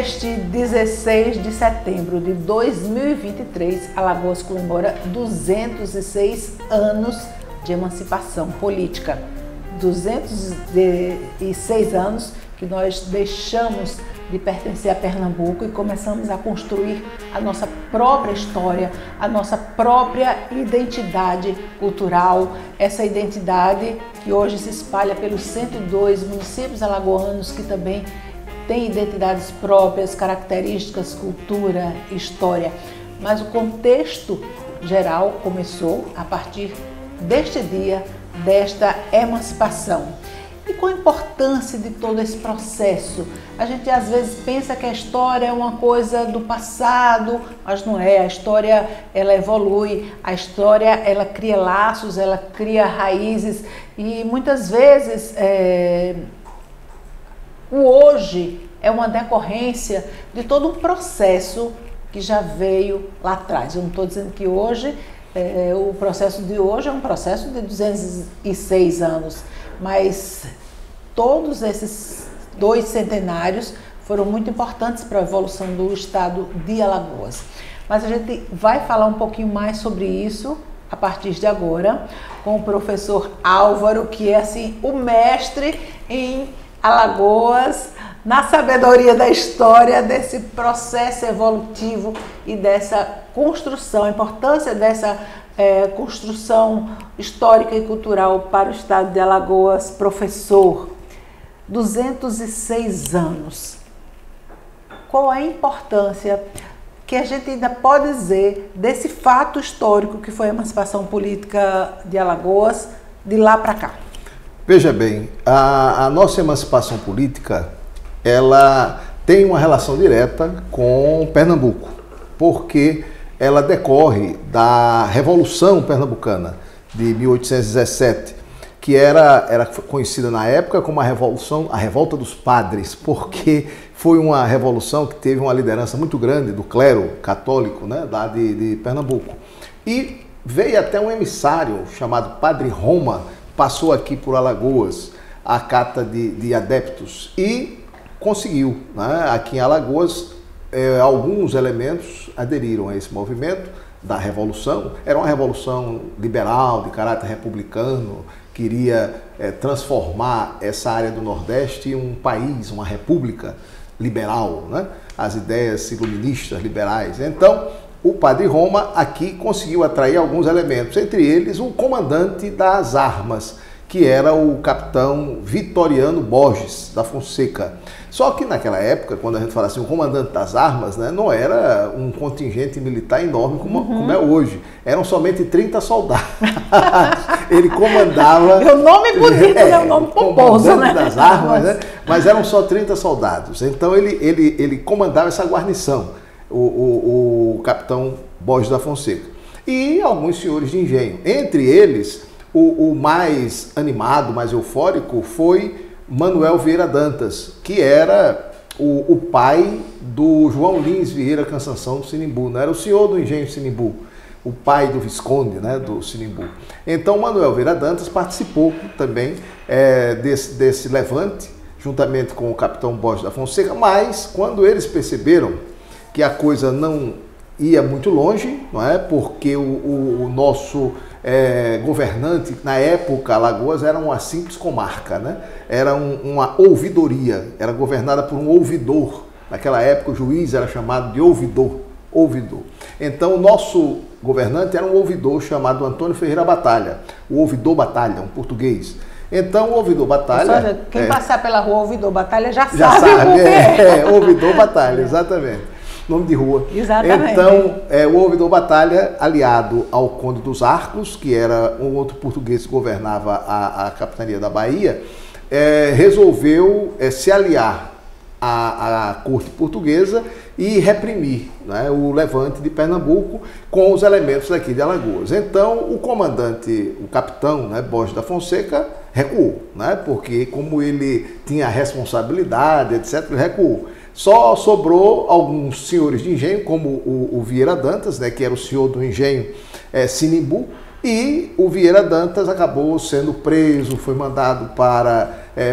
Neste 16 de setembro de 2023, Alagoas comemora 206 anos de emancipação política. 206 anos que nós deixamos de pertencer a Pernambuco e começamos a construir a nossa própria história, a nossa própria identidade cultural, essa identidade que hoje se espalha pelos 102 municípios alagoanos que também têm identidades próprias, características, cultura, história. Mas o contexto geral começou a partir deste dia, desta emancipação. E qual a importância de todo esse processo? A gente às vezes pensa que a história é uma coisa do passado, mas não é. A história, ela evolui, a história, ela cria laços, ela cria raízes e muitas vezes o hoje é uma decorrência de todo um processo que já veio lá atrás. Eu não estou dizendo que hoje, o processo de hoje é um processo de 206 anos, mas todos esses 2 centenários foram muito importantes para a evolução do estado de Alagoas. Mas a gente vai falar um pouquinho mais sobre isso a partir de agora com o professor Álvaro, que é assim o mestre em Alagoas, na sabedoria da história, desse processo evolutivo e dessa construção, a importância dessa construção histórica e cultural para o estado de Alagoas. Professor, 206 anos, qual a importância que a gente ainda pode dizer desse fato histórico que foi a emancipação política de Alagoas de lá para cá? Veja bem, a nossa emancipação política, ela tem uma relação direta com Pernambuco, porque ela decorre da Revolução Pernambucana de 1817, que era conhecida na época como a Revolta dos Padres, porque foi uma revolução que teve uma liderança muito grande do clero católico, né, lá de Pernambuco. E veio até um emissário chamado Padre Roma, passou aqui por Alagoas, a cata de adeptos, e conseguiu, né, aqui em Alagoas, alguns elementos aderiram a esse movimento da revolução. Era uma revolução liberal, de caráter republicano, queria transformar essa área do Nordeste em um país, uma república liberal, né? As ideias iluministas, liberais. Então, o Padre Roma aqui conseguiu atrair alguns elementos, entre eles o comandante das armas, que era o capitão Vitoriano Borges da Fonseca. Só que naquela época, quando a gente fala assim, o comandante das armas, né, não era um contingente militar enorme como é hoje. Eram somente 30 soldados. Ele comandava... É o nome bonito, é o nome pomposo, né? Das armas, né? Mas eram só 30 soldados. Então ele comandava essa guarnição, o capitão Borges da Fonseca. E alguns senhores de engenho. Entre eles, o mais animado, mais eufórico foi Manuel Vieira Dantas, que era o pai do João Lins Vieira Cansanção do Sinimbu, né? Era o senhor do engenho Sinimbu, o pai do Visconde, né, do Sinimbu. Então Manuel Vieira Dantas participou também desse levante, juntamente com o capitão Borges da Fonseca, mas quando eles perceberam que a coisa não ia muito longe, não é? Porque o nosso governante, na época, Alagoas era uma simples comarca, né? Era uma ouvidoria, era governada por um ouvidor. Naquela época o juiz era chamado de ouvidor. Então o nosso governante era um ouvidor chamado Antônio Ferreira Batalha, o ouvidor Batalha, um português. Então o ouvidor Batalha... Quem passar pela rua ouvidor Batalha já sabe o que é. Ouvidor Batalha, exatamente. Nome de rua. Exatamente. Então, o ouvidor Batalha, aliado ao Conde dos Arcos, que era um outro português que governava a capitania da Bahia, resolveu se aliar à corte portuguesa e reprimir, né, o levante de Pernambuco com os elementos daqui de Alagoas. Então, o comandante, o capitão, né, Borges da Fonseca, recuou, né, porque como ele tinha a responsabilidade, etc., ele recuou. Só sobrou alguns senhores de engenho, como o Vieira Dantas, né, que era o senhor do engenho Sinimbu, E o Vieira Dantas acabou sendo preso, foi mandado para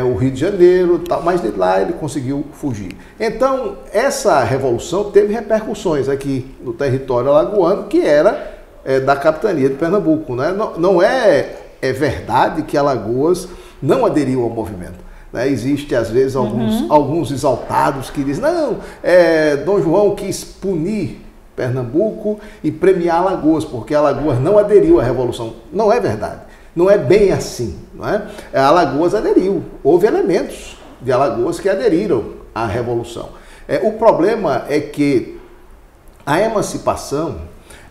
o Rio de Janeiro, tal, mas de lá ele conseguiu fugir. Então, essa revolução teve repercussões aqui no território alagoano, que era da capitania de Pernambuco. Né? Não é verdade que Alagoas não aderiu ao movimento. Né? Existe, às vezes, alguns exaltados que dizem, não, Dom João quis punir Pernambuco e premiar Alagoas, porque Alagoas não aderiu à Revolução. Não é verdade. Não é bem assim. Não é? Alagoas aderiu. Houve elementos de Alagoas que aderiram à Revolução. O problema é que a emancipação,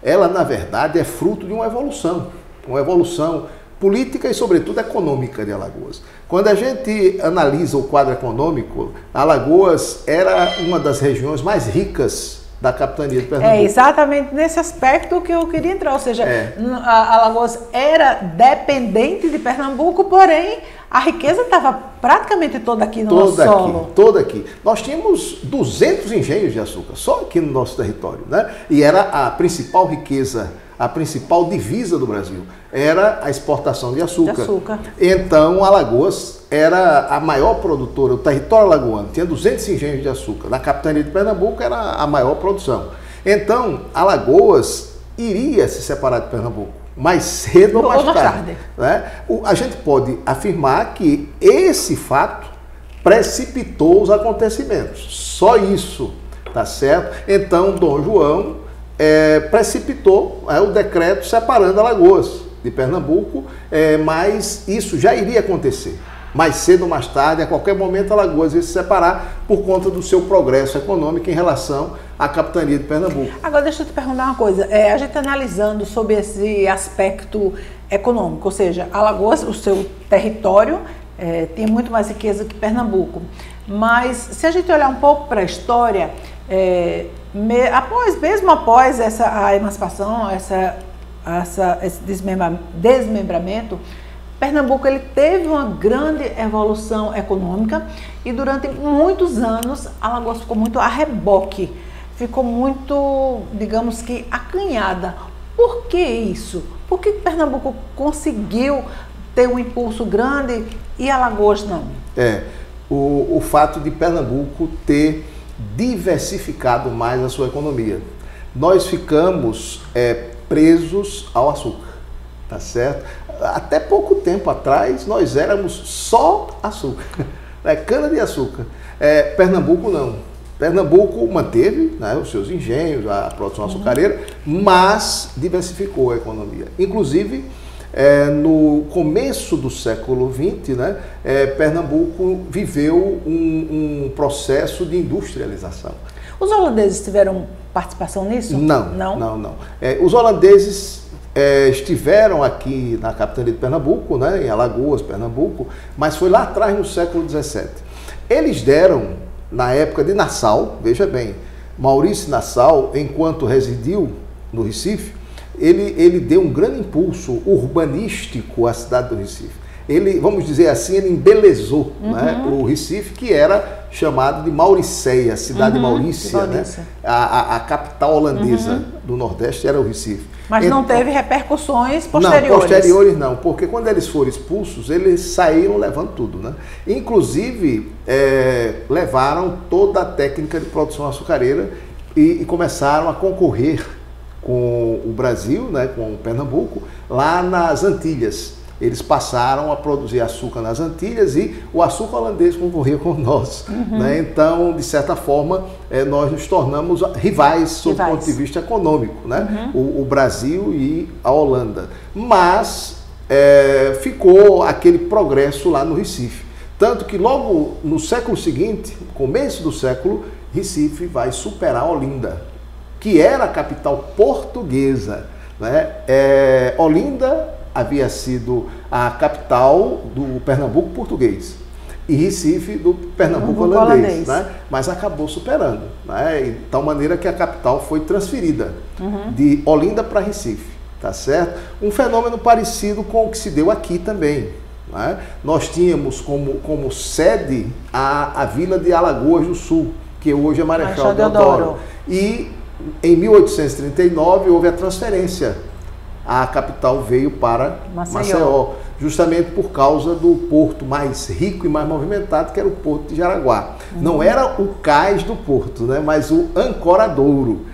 ela, na verdade, é fruto de uma evolução política e, sobretudo, econômica de Alagoas. Quando a gente analisa o quadro econômico, Alagoas era uma das regiões mais ricas da capitania de Pernambuco. É exatamente nesse aspecto que eu queria entrar, ou seja, a Alagoas era dependente de Pernambuco, porém a riqueza estava praticamente toda aqui no nosso solo. Toda aqui. Nós tínhamos 200 engenhos de açúcar, só aqui no nosso território, né? E era a principal riqueza, a principal divisa do Brasil, era a exportação de açúcar. Então, Alagoas era a maior produtora, o território alagoano tinha 200 engenhos de açúcar. Na capitania de Pernambuco era a maior produção. Então, Alagoas iria se separar de Pernambuco, mais cedo ou mais tarde. Né? A gente pode afirmar que esse fato precipitou os acontecimentos. Só isso, tá certo? Então, Dom João precipitou o decreto separando Alagoas de Pernambuco, mas isso já iria acontecer. Mais cedo ou mais tarde, a qualquer momento, Alagoas ia se separar por conta do seu progresso econômico em relação à capitania de Pernambuco. Agora, deixa eu te perguntar uma coisa. A gente analisando sobre esse aspecto econômico, ou seja, Alagoas, o seu território, tem muito mais riqueza que Pernambuco. Mas, se a gente olhar um pouco para a história, mesmo após a emancipação, esse desmembramento, Pernambuco ele teve uma grande evolução econômica e durante muitos anos Alagoas ficou muito a reboque, ficou muito, digamos que, acanhada. Por que isso? Por que Pernambuco conseguiu ter um impulso grande e Alagoas não? O fato de Pernambuco ter diversificado mais a sua economia. Nós ficamos presos ao açúcar, tá certo? Até pouco tempo atrás, nós éramos só açúcar, cana de açúcar. Pernambuco não. Pernambuco manteve, né, os seus engenhos, a produção açucareira, mas diversificou a economia. Inclusive, no começo do século XX, né, Pernambuco viveu um processo de industrialização. Os holandeses tiveram participação nisso? Não. Os holandeses estiveram aqui na capitania de Pernambuco, né, em Alagoas, Pernambuco, mas foi lá atrás no século XVII. Eles deram, na época de Nassau, veja bem, Maurício Nassau, enquanto residiu no Recife, ele deu um grande impulso urbanístico à cidade do Recife. Ele, vamos dizer assim, ele embelezou, né, o Recife, que era chamado de Mauricéia, cidade de Maurícia, né? A capital holandesa do Nordeste era o Recife. Mas não teve repercussões posteriores? Não, posteriores não, porque quando eles foram expulsos, eles saíram levando tudo, né? Inclusive, levaram toda a técnica de produção açucareira e começaram a concorrer com o Brasil, né, com o Pernambuco, lá nas Antilhas. Eles passaram a produzir açúcar nas Antilhas e o açúcar holandês concorria com o nosso. Né? Então, de certa forma, nós nos tornamos rivais sob o ponto de vista econômico, né? O Brasil e a Holanda. Mas ficou aquele progresso lá no Recife. Tanto que logo no século seguinte, começo do século, Recife vai superar Olinda, que era a capital portuguesa. Né? Olinda havia sido a capital do Pernambuco português e Recife do Pernambuco holandês, né? Mas acabou superando, né? De tal maneira que a capital foi transferida de Olinda para Recife, tá certo? Um fenômeno parecido com o que se deu aqui também, né? Nós tínhamos como sede a vila de Alagoas do Sul, que hoje é Marechal Deodoro. E em 1839 houve a transferência a capital veio para Maceió, justamente por causa do porto mais rico e mais movimentado, que era o Porto de Jaraguá. Não era o cais do porto, né, mas o ancoradouro.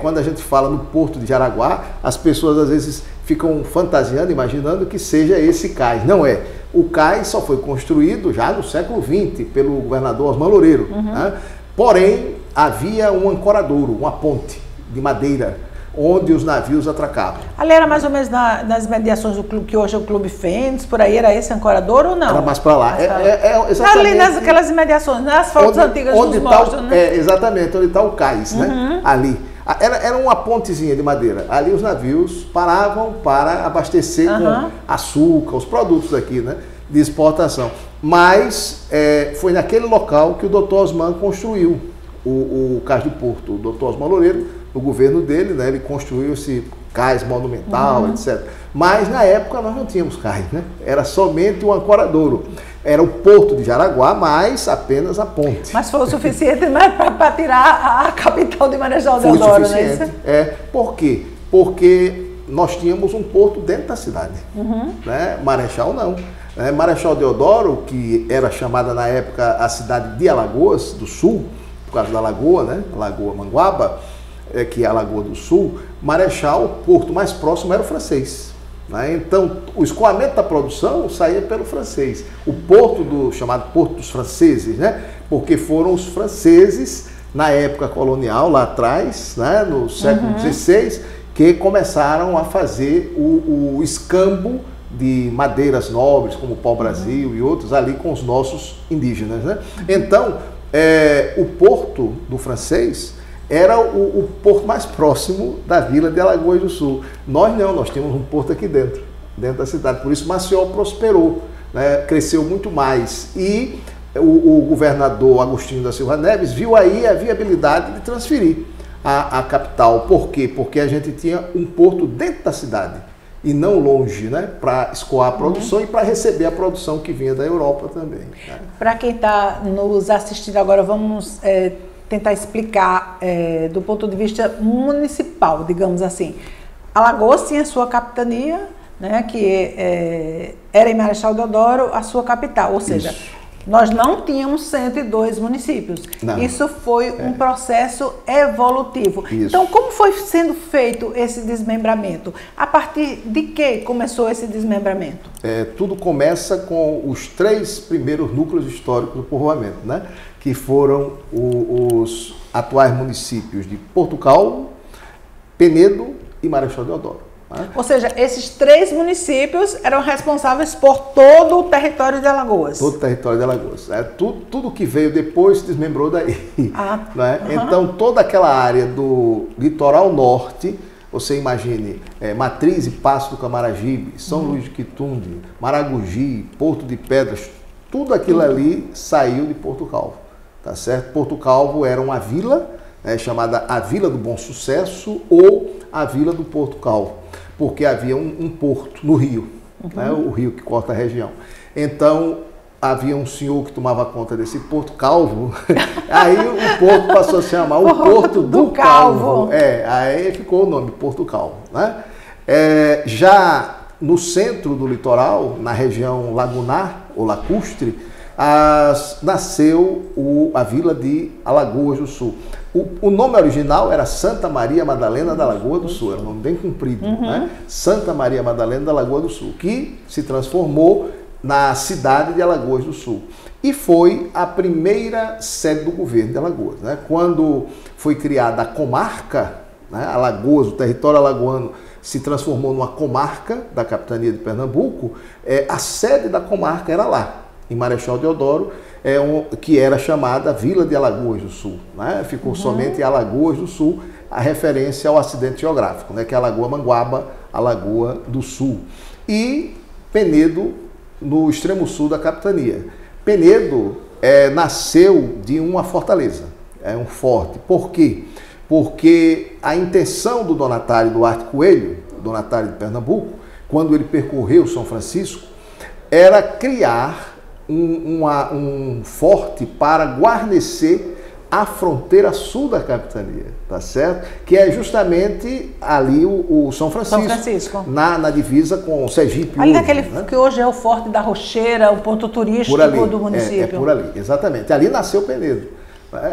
Quando a gente fala no Porto de Jaraguá, as pessoas às vezes ficam fantasiando, imaginando que seja esse cais. Não é. O cais só foi construído já no século XX pelo governador Osman Loureiro. Né? Porém, havia um ancoradouro, uma ponte de madeira, onde os navios atracavam. Ali era mais ou menos nas mediações do clube, que hoje é o Clube Fênix, por aí era esse ancoradouro ou não? Era mais para lá. Exatamente. Ali naquelas mediações, nas fotos antigas onde nos mostram, né? Exatamente, onde está o cais, né? Ali. Era uma pontezinha de madeira. Ali os navios paravam para abastecer com açúcar, os produtos aqui, né, de exportação. Mas foi naquele local que o doutor Osman construiu o cais do Porto. O doutor Osman Loureiro, no governo dele, né, ele construiu esse cais monumental, etc. Mas na época nós não tínhamos cais, né? Era somente o ancoradouro. Era o Porto de Jaraguá, mas apenas a ponte. Mas foi o suficiente, né, para tirar a capital de Marechal Deodoro, não é isso? Por quê? Porque nós tínhamos um porto dentro da cidade. Né? Marechal não. Marechal Deodoro, que era chamada na época a cidade de Alagoas do Sul, por causa da lagoa, né? A Lagoa Manguaba, que é a Lagoa do Sul, Marechal, o porto mais próximo era o Francês. Né? Então, o escoamento da produção saía pelo Francês. O porto chamado Porto dos Franceses, né? Porque foram os franceses, na época colonial, lá atrás, né? No século XVI, que começaram a fazer o escambo de madeiras nobres, como o pau-brasil e outros, ali com os nossos indígenas. Né? Então, o porto do Francês era o porto mais próximo da vila de Alagoas do Sul. Nós não, nós temos um porto aqui dentro da cidade. Por isso Maceió prosperou, né? Cresceu muito mais. E o governador Agostinho da Silva Neves viu aí a viabilidade de transferir a capital. Por quê? Porque a gente tinha um porto dentro da cidade e não longe, né? Para escoar a produção e para receber a produção que vinha da Europa também. Né? Para quem está nos assistindo agora, vamos tentar explicar do ponto de vista municipal, digamos assim. Alagoas tinha sua capitania, né, que era em Marechal Deodoro, a sua capital, ou seja, nós não tínhamos 102 municípios. Não. Isso foi um processo evolutivo. Isso. Então, como foi sendo feito esse desmembramento? A partir de que começou esse desmembramento? Tudo começa com os 3 primeiros núcleos históricos do povoamento, né? Que foram os atuais municípios de Porto Calvo, Penedo e Marechal Deodoro. Né? Ou seja, esses 3 municípios eram responsáveis por todo o território de Alagoas. Todo o território de Alagoas. Tudo que veio depois se desmembrou daí. Né? Então, toda aquela área do litoral norte, você imagine, Matriz e Passo do Camaragibe, São Luís de Quitunde, Maragogi, Porto de Pedras, tudo aquilo ali saiu de Porto Calvo. Tá certo? Porto Calvo era uma vila, chamada a Vila do Bom Sucesso ou a Vila do Porto Calvo, porque havia um porto no rio, né? O rio que corta a região. Então, havia um senhor que tomava conta desse Porto Calvo, aí o porto passou a se chamar o Porto do Calvo. Aí ficou o nome Porto Calvo. Né? Já no centro do litoral, na região lagunar ou lacustre, nasceu a vila de Alagoas do Sul. O nome original era Santa Maria Madalena da Lagoa do Sul, era um nome bem comprido, né? Santa Maria Madalena da Lagoa do Sul, que se transformou na cidade de Alagoas do Sul. E foi a primeira sede do governo de Alagoas. Né? Quando foi criada a comarca, né? Alagoas, o território alagoano, se transformou numa comarca da capitania de Pernambuco, a sede da comarca era lá, em Marechal Deodoro, que era chamada Vila de Alagoas do Sul. Né? Ficou somente Alagoas do Sul, a referência ao acidente geográfico, né? Que é a Lagoa Manguaba, a Lagoa do Sul. E Penedo, no extremo sul da capitania. Penedo nasceu de uma fortaleza, um forte. Por quê? Porque a intenção do Donatário Duarte Coelho, Donatário de Pernambuco, quando ele percorreu São Francisco, era criar um forte para guarnecer a fronteira sul da capitania, tá certo? Que é justamente ali o São Francisco, na divisa com o Sergipe. Ali naquele que hoje é o Forte da Rocheira, o ponto turístico do município. É por ali, exatamente. Ali nasceu Penedo.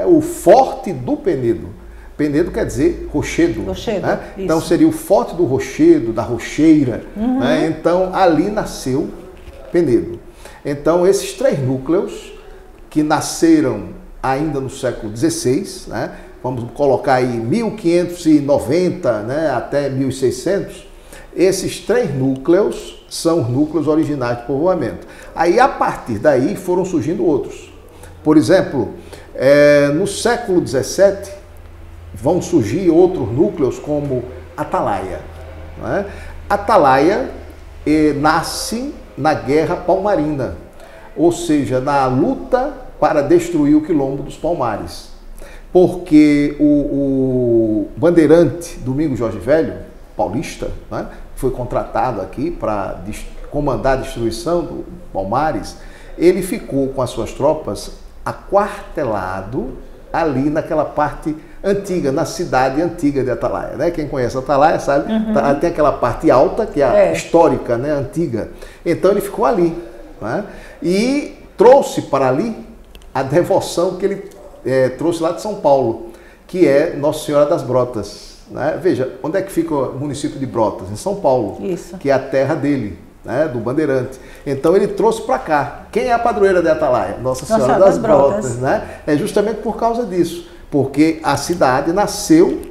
O Forte do Penedo. Penedo quer dizer rochedo. Né? Então seria o Forte do Rochedo, da Rocheira. Né? Então ali nasceu Penedo. Então esses 3 núcleos que nasceram ainda no século XVI, né? Vamos colocar aí 1590, né? Até 1600, esses 3 núcleos são os núcleos originais de povoamento. Aí a partir daí foram surgindo outros. Por exemplo, no século XVII vão surgir outros núcleos como Atalaia. Né? Atalaia nasce na Guerra Palmarina, ou seja, na luta para destruir o Quilombo dos Palmares. Porque o bandeirante Domingos Jorge Velho, paulista, né, foi contratado aqui para comandar a destruição do Palmares, ele ficou com as suas tropas aquartelado ali naquela parte antiga, na cidade antiga de Atalaia. Né? Quem conhece Atalaia sabe, tem aquela parte alta, que é a histórica, né, antiga. Então ele ficou ali. Né? E trouxe para ali a devoção que ele trouxe lá de São Paulo, que é Nossa Senhora das Brotas. Né? Veja, onde é que fica o município de Brotas? Em São Paulo, que é a terra dele, né? Do bandeirante. Então ele trouxe para cá. Quem é a padroeira de Atalaia? Nossa Senhora das Brotas. Né? É justamente por causa disso, porque a cidade nasceu,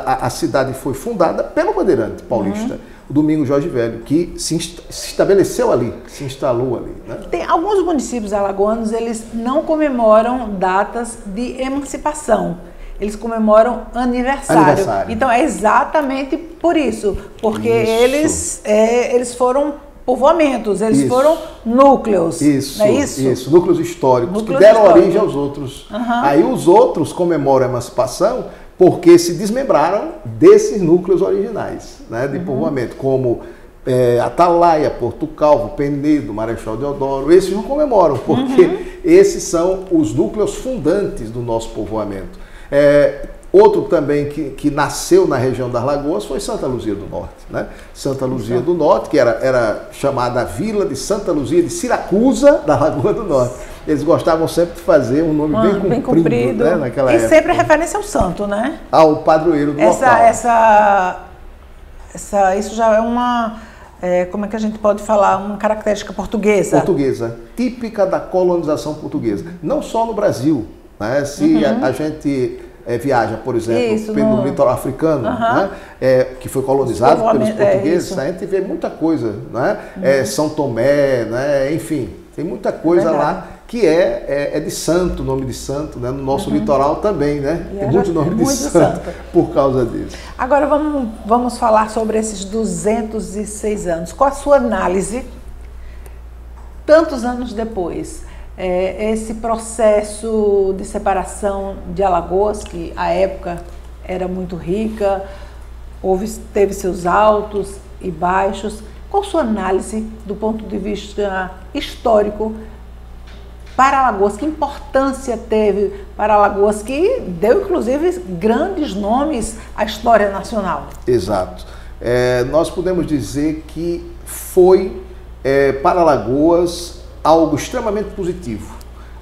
a cidade foi fundada pelo bandeirante paulista, o Domingos Jorge Velho, que se estabeleceu ali, se instalou ali. Né? Tem alguns municípios alagoanos, eles não comemoram datas de emancipação, eles comemoram aniversário. Então é exatamente por isso, porque eles foram povoamentos, eles foram núcleos. Não é isso? Isso, núcleos históricos, que deram origem aos outros. Aí os outros comemoram a emancipação porque se desmembraram desses núcleos originais, né, de povoamento, como Atalaia, Porto Calvo, Penedo, Marechal Deodoro. Esses não comemoram, porque esses são os núcleos fundantes do nosso povoamento. Outro também que nasceu na região das Lagoas foi Santa Luzia do Norte. Né? Santa Luzia do Norte, que era chamada a Vila de Santa Luzia de Siracusa, da Lagoa do Norte. Eles gostavam sempre de fazer um nome bem comprido. Né? Naquela época. Sempre referência ao santo, né? Ao padroeiro do local. Isso já é uma, como é que a gente pode falar, uma característica portuguesa. Portuguesa, típica da colonização portuguesa. Não só no Brasil. Né? Se a gente viaja, por exemplo, pelo litoral africano, né? Que foi colonizado pelos portugueses, a gente vê muita coisa. Né? São Tomé, né? Enfim, tem muita coisa lá que é de santo, nome de santo, né? No nosso litoral também, né? Tem muito nome de santo por causa disso. Agora vamos falar sobre esses 206 anos. Qual a sua análise, tantos anos depois, esse processo de separação de Alagoas, que à época era muito rica, teve seus altos e baixos. Qual a sua análise do ponto de vista histórico para Alagoas? Que importância teve para Alagoas, que deu inclusive grandes nomes à história nacional? Exato. Nós podemos dizer que foi para Alagoas algo extremamente positivo,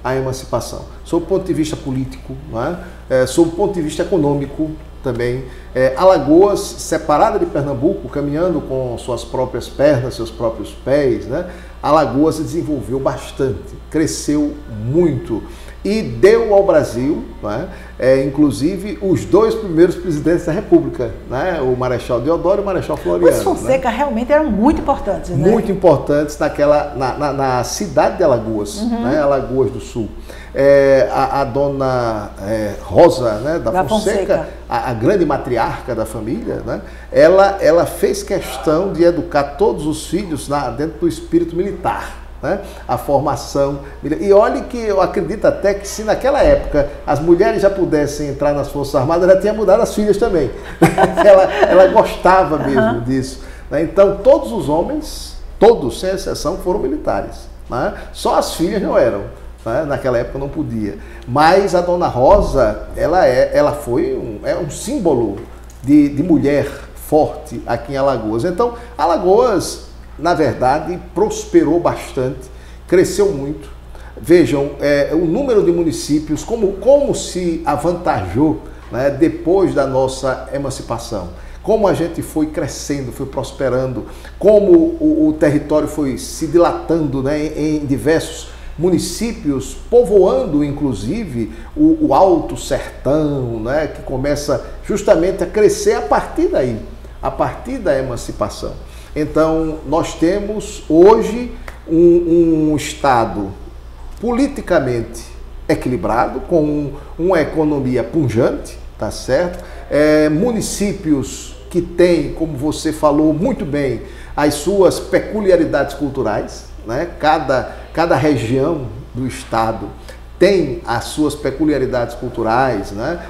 a emancipação, sob o ponto de vista político, né? Sob o ponto de vista econômico também. Alagoas, separada de Pernambuco, caminhando com suas próprias pernas, seus próprios pés, né? Alagoas se desenvolveu bastante, cresceu muito e deu ao Brasil, né? Inclusive, os 2 primeiros presidentes da República, né? O Marechal Deodoro e o Marechal Floriano. Os Fonseca, né? Realmente eram muito importantes, né? Muito importantes na cidade de Alagoas, né? Alagoas do Sul. A dona Rosa, né? da Fonseca, a grande matriarca da família, né? Ela fez questão de educar todos os filhos dentro do espírito militar. Né? A formação. E olhe que eu acredito até que se naquela época as mulheres já pudessem entrar nas Forças Armadas, ela tinha mudado as filhas também. ela gostava mesmo disso. Né? Então todos os homens, todos sem exceção, foram militares. Né? Só as filhas não eram. né? Naquela época não podia. Mas a Dona Rosa, ela foi um símbolo de mulher forte aqui em Alagoas. Então, Alagoas, na verdade, prosperou bastante, cresceu muito. Vejam, o número de municípios, como se avantajou, né, depois da nossa emancipação. Como a gente foi crescendo, foi prosperando, como o território foi se dilatando, né, em diversos municípios, povoando inclusive o Alto Sertão, né, que começa justamente a crescer a partir daí, a partir da emancipação. Então, nós temos hoje um Estado politicamente equilibrado, com uma economia pujante, tá certo? Municípios que têm, como você falou muito bem, as suas peculiaridades culturais, né? Cada região do estado tem as suas peculiaridades culturais, né?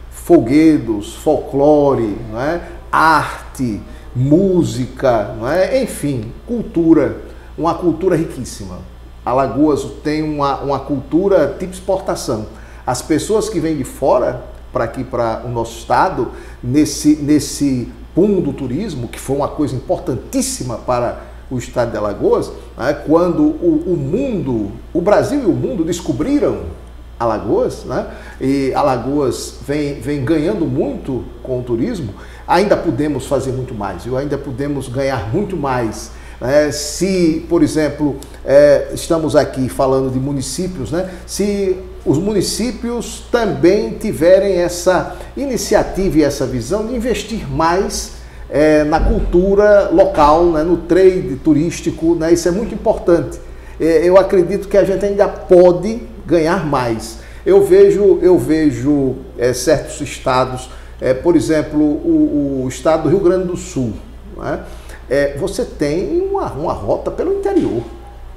Folguedos, folclore, né? Arte, música, né? Enfim, cultura, uma cultura riquíssima. Alagoas tem uma cultura tipo exportação. As pessoas que vêm de fora para aqui, para o nosso estado, nesse boom do turismo, que foi uma coisa importantíssima para o estado de Alagoas, né, quando o Brasil e o mundo descobriram Alagoas, né, e Alagoas vem ganhando muito com o turismo, ainda podemos fazer muito mais, ainda podemos ganhar muito mais. Se, por exemplo, estamos aqui falando de municípios, né? Se os municípios também tiverem essa iniciativa e essa visão de investir mais na cultura local, né? No trade turístico, né? Isso é muito importante. Eu acredito que a gente ainda pode ganhar mais. Eu vejo certos estados, por exemplo, o estado do Rio Grande do Sul, né? Você tem uma rota pelo interior,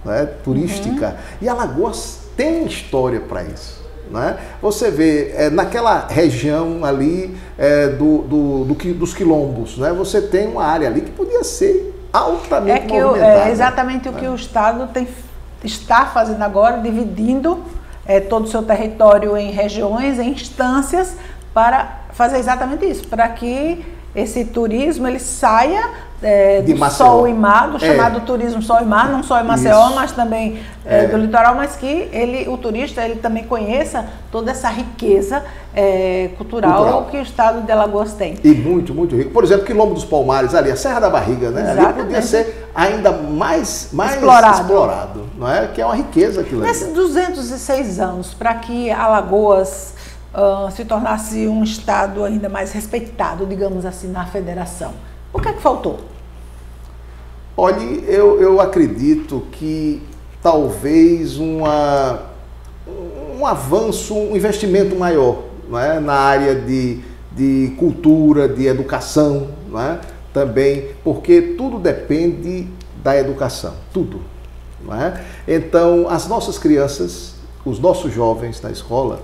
né, turística, e Alagoas tem história para isso. Né? Você vê, naquela região ali dos quilombos, né, você tem uma área ali que podia ser altamente movimentada. É exatamente o que o Estado está fazendo agora, dividindo todo o seu território em regiões, em instâncias, para fazer exatamente isso, para que esse turismo ele saia do sol e mar, do chamado turismo sol e mar, não só em Maceió, mas também do litoral, mas que o turista ele também conheça toda essa riqueza cultural que o estado de Alagoas tem. E muito, muito rico. Por exemplo, Quilombo dos Palmares, ali, a Serra da Barriga, né? Ali podia ser ainda mais explorado, não é? Que é uma riqueza aquilo ali. Nesses 206 anos, para que Alagoas se tornasse um estado ainda mais respeitado, digamos assim, na federação, o que é que faltou? Olha, eu acredito que talvez um avanço, um investimento maior, não é? Na área de cultura, de educação, não é? Também, porque tudo depende da educação, tudo. Não é? Então, as nossas crianças, os nossos jovens na escola,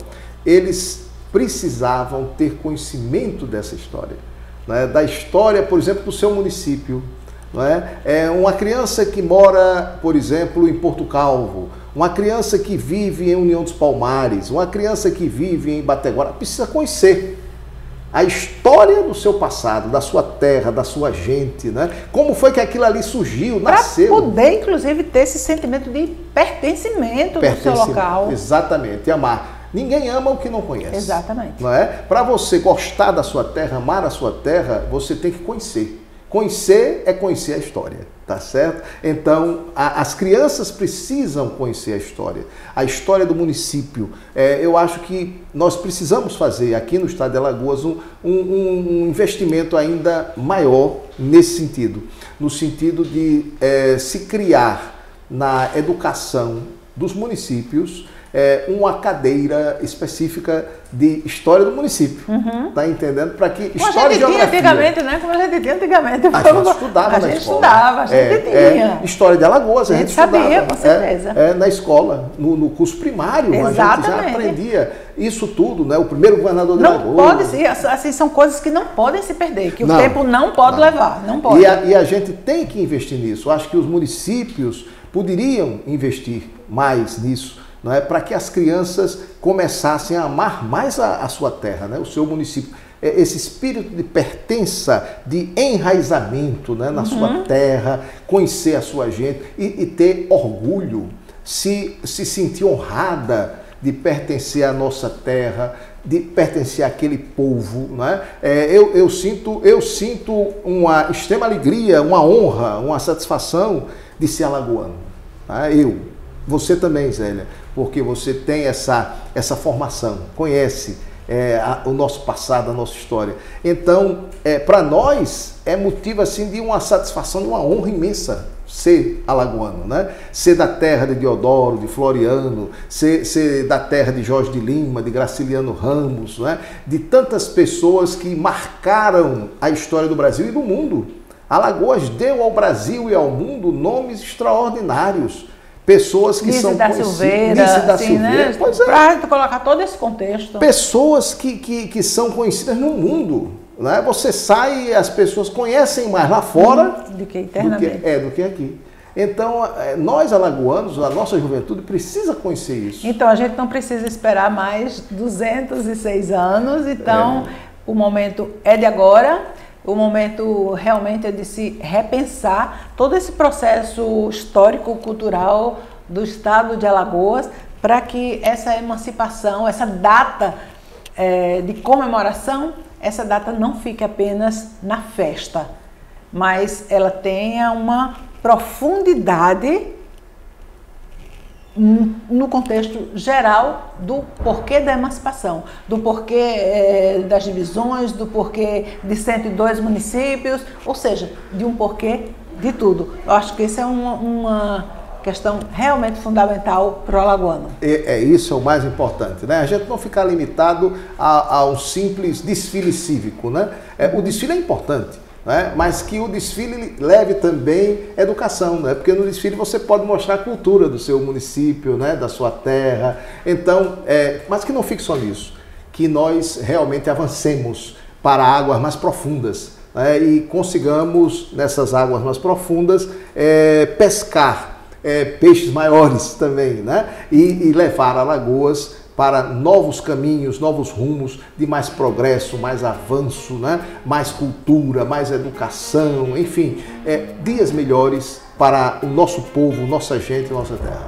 eles precisavam ter conhecimento dessa história, né? Da história, por exemplo, do seu município. Não é? Uma criança que mora, por exemplo, em Porto Calvo, uma criança que vive em União dos Palmares, uma criança que vive em Bateguara, precisa conhecer a história do seu passado, da sua terra, da sua gente, né? Como foi que aquilo ali surgiu, nasceu. Para poder, inclusive, ter esse sentimento de pertencimento do seu local. Exatamente, amar. Ninguém ama o que não conhece. Exatamente. Não é? Para você gostar da sua terra, amar a sua terra, você tem que conhecer. Conhecer é conhecer a história, tá certo? Então, as crianças precisam conhecer a história do município. Eu acho que nós precisamos fazer aqui no estado de Alagoas um investimento ainda maior nesse sentido, no sentido de se criar na educação dos municípios uma cadeira específica de história do município. Tá entendendo? Para que história e geografia... antigamente, né? Como a gente tinha antigamente. A gente estudava na escola. A gente tinha. História de Alagoas, a gente estudava. Sabia, com certeza. Na escola, no curso primário, exatamente. A gente já aprendia isso tudo, né? O primeiro governador de Alagoas. Não pode ser, assim, são coisas que não podem se perder, que o tempo não pode levar, não pode. E a gente tem que investir nisso. Acho que os municípios poderiam investir mais nisso, não é? Para que as crianças começassem a amar mais a sua terra, né? O seu município. Esse espírito de pertença, de enraizamento, né? Na sua terra, conhecer a sua gente e ter orgulho, se sentir honrada de pertencer à nossa terra, de pertencer àquele povo, né? Eu sinto uma extrema alegria, uma honra, uma satisfação de ser alagoano. Tá? Você também, Zélia, porque você tem essa formação, conhece o nosso passado, a nossa história. Então, para nós, é motivo assim de uma satisfação, de uma honra imensa ser alagoano, né? Ser da terra de Deodoro, de Floriano, ser da terra de Jorge de Lima, de Graciliano Ramos, né? De tantas pessoas que marcaram a história do Brasil e do mundo. Alagoas deu ao Brasil e ao mundo nomes extraordinários. Pessoas que são conhecidas. Nise da Silveira, pois é. Para colocar todo esse contexto. Pessoas que são conhecidas no mundo. Né? Você sai e as pessoas conhecem mais lá fora do que internamente. Do que aqui. Então, nós alagoanos, a nossa juventude precisa conhecer isso. Então, a gente não precisa esperar mais 206 anos. Então, o momento é de agora. O momento realmente é de se repensar todo esse processo histórico-cultural do estado de Alagoas para que essa emancipação, essa data de comemoração, essa data não fique apenas na festa, mas ela tenha uma profundidade no contexto geral do porquê da emancipação, do porquê das divisões, do porquê de 102 municípios, ou seja, de um porquê de tudo. Eu acho que isso é uma questão realmente fundamental para o alagoano. Isso é o mais importante, né? A gente não ficar limitado a um simples desfile cívico, né? O desfile é importante, né? Mas que o desfile leve também educação, né? Porque no desfile você pode mostrar a cultura do seu município, né? Da sua terra. Então, mas que não fique só nisso, que nós realmente avancemos para águas mais profundas, né? E consigamos, nessas águas mais profundas, pescar peixes maiores também, né? E levar Alagoas para novos caminhos, novos rumos de mais progresso, mais avanço, né? Mais cultura, mais educação, enfim, dias melhores para o nosso povo, nossa gente, nossa terra.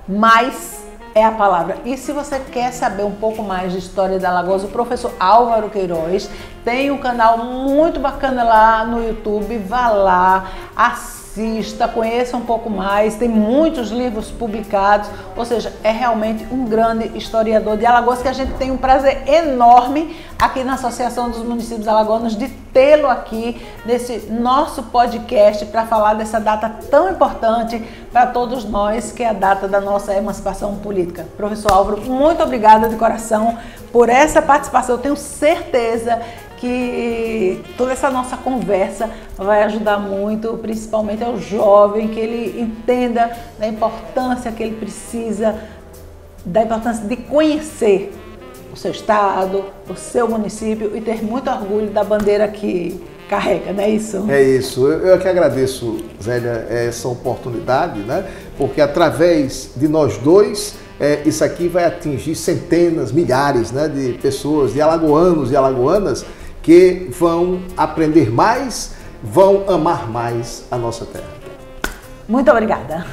Mais é a palavra. E se você quer saber um pouco mais de história de Alagoas, o professor Álvaro Queiroz tem um canal muito bacana lá no YouTube, vá lá, assista, conheça um pouco mais, tem muitos livros publicados, ou seja, é realmente um grande historiador de Alagoas que a gente tem um prazer enorme aqui na Associação dos Municípios Alagoanos de tê-lo aqui nesse nosso podcast para falar dessa data tão importante para todos nós, que é a data da nossa emancipação política. Professor Álvaro, muito obrigada de coração por essa participação. Eu tenho certeza que toda essa nossa conversa vai ajudar muito, principalmente ao jovem, que ele entenda da importância que ele precisa, da importância de conhecer o seu estado, o seu município e ter muito orgulho da bandeira que carrega, não é isso? É isso. Eu que agradeço, Zélia, essa oportunidade, né? Porque através de nós dois, isso aqui vai atingir centenas, milhares, né, de pessoas, de alagoanos e alagoanas, que vão aprender mais, vão amar mais a nossa terra. Muito obrigada.